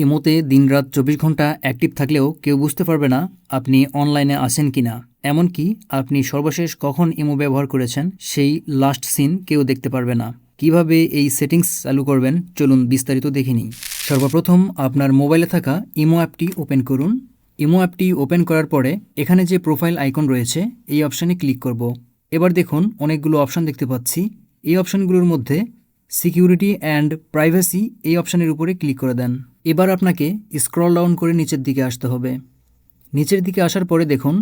ইমোতে দিনরাত ২৪ ঘন্টা অ্যাক্টিভ থাকলেও কেউ বুঝতে পারবে না আপনি অনলাইনে আছেন কিনা। এমনকি আপনি সর্বশেষ কখন ইমো ব্যবহার করেছেন সেই লাস্ট সিন কেউ দেখতে পারবে না। কিভাবে এই সেটিংস চালু করবেন চলুন বিস্তারিত দেখে নিই। সর্বপ্রথম আপনার মোবাইলে থাকা ইমো অ্যাপটি ওপেন করুন। ইমো অ্যাপটি ওপেন করার পরে এখানে যে প্রোফাইল আইকন রয়েছে এই অপশানে ক্লিক করব। এবার দেখুন অনেকগুলো অপশান দেখতে পাচ্ছি। এই অপশানগুলোর মধ্যে সিকিউরিটি অ্যান্ড প্রাইভেসি এই অপশানের উপরে ক্লিক করে দেন। এবার আপনাকে স্ক্রল ডাউন করে নিচের দিকে আসতে হবে। নিচের দিকে আসার পরে দেখুন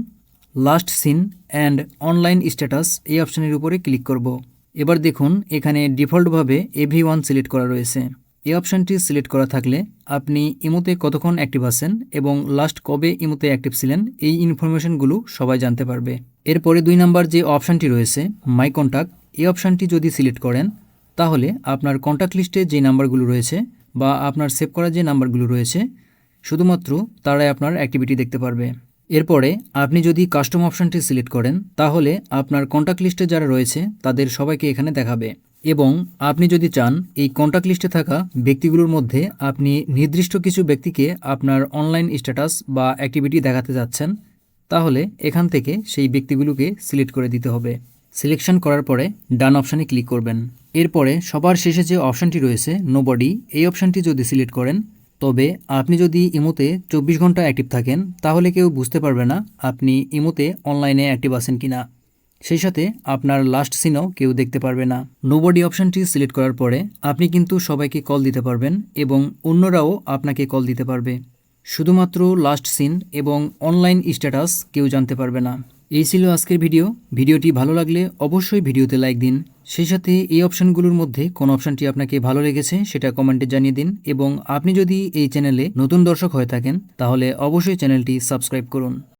last seen and online status এই অপশানের উপরে ক্লিক করব। এবার দেখুন এখানে ডিফল্টভাবে এভরিওয়ান সিলেক্ট করা রয়েছে। এই অপশানটি সিলেক্ট করা থাকলে আপনি ইমোতে কতক্ষণ অ্যাক্টিভ আছেন এবং লাস্ট কবে ইমোতে অ্যাক্টিভ ছিলেন এই ইনফরমেশনগুলো সবাই জানতে পারবে। এরপরে ২ নাম্বার যে অপশানটি রয়েছে মাই কন্ট্যাক্ট, এই অপশানটি যদি সিলেক্ট করেন তাহলে আপনার কন্ট্যাক্ট লিস্টে যে নাম্বারগুলো রয়েছে বা আপনার সেভ করা যে নাম্বারগুলো রয়েছে শুধুমাত্র তারাই আপনার অ্যাক্টিভিটি দেখতে পারবে। এরপরে আপনি যদি কাস্টম অপশানটি সিলেক্ট করেন তাহলে আপনার কন্ট্যাক্ট লিস্টে যারা রয়েছে তাদের সবাইকে এখানে দেখাবে। এবং আপনি যদি চান এই কন্ট্যাক্ট লিস্টে থাকা ব্যক্তিগুলোর মধ্যে আপনি নির্দিষ্ট কিছু ব্যক্তিকে আপনার অনলাইন স্ট্যাটাস বা অ্যাক্টিভিটি দেখাতে যাচ্ছেন তাহলে এখান থেকে সেই ব্যক্তিগুলোকে সিলেক্ট করে দিতে হবে। সিলেকশন করার পরে ডান অপশানে ক্লিক করবেন। এরপরে সবার শেষে যে অপশানটি রয়েছে নোবডি, এই অপশানটি যদি সিলেক্ট করেন তবে আপনি যদি ইমোতে ২৪ ঘন্টা অ্যাক্টিভ থাকেন তাহলে কেউ বুঝতে পারবে না আপনি ইমোতে অনলাইনে অ্যাক্টিভ আছেন কিনা। সেই সাথে আপনার লাস্ট সিনও কেউ দেখতে পারবে না। নোবডি অপশানটি সিলেক্ট করার পরে আপনি কিন্তু সবাইকে কল দিতে পারবেন এবং অন্যরাও আপনাকে কল দিতে পারবে। শুধুমাত্র লাস্ট সিন এবং অনলাইন স্ট্যাটাস কেউ জানতে পারবে না। এই ছিল আজকের ভিডিওটি ভালো লাগলে অবশ্যই ভিডিওতে লাইক দিন। সেই সাথে এই অপশানগুলোর মধ্যে কোন অপশানটি আপনাকে ভালো লেগেছে সেটা কমেন্টে জানিয়ে দিন এবং আপনি যদি এই চ্যানেলে নতুন দর্শক হয়ে থাকেন তাহলে অবশ্যই চ্যানেলটি সাবস্ক্রাইব করুন।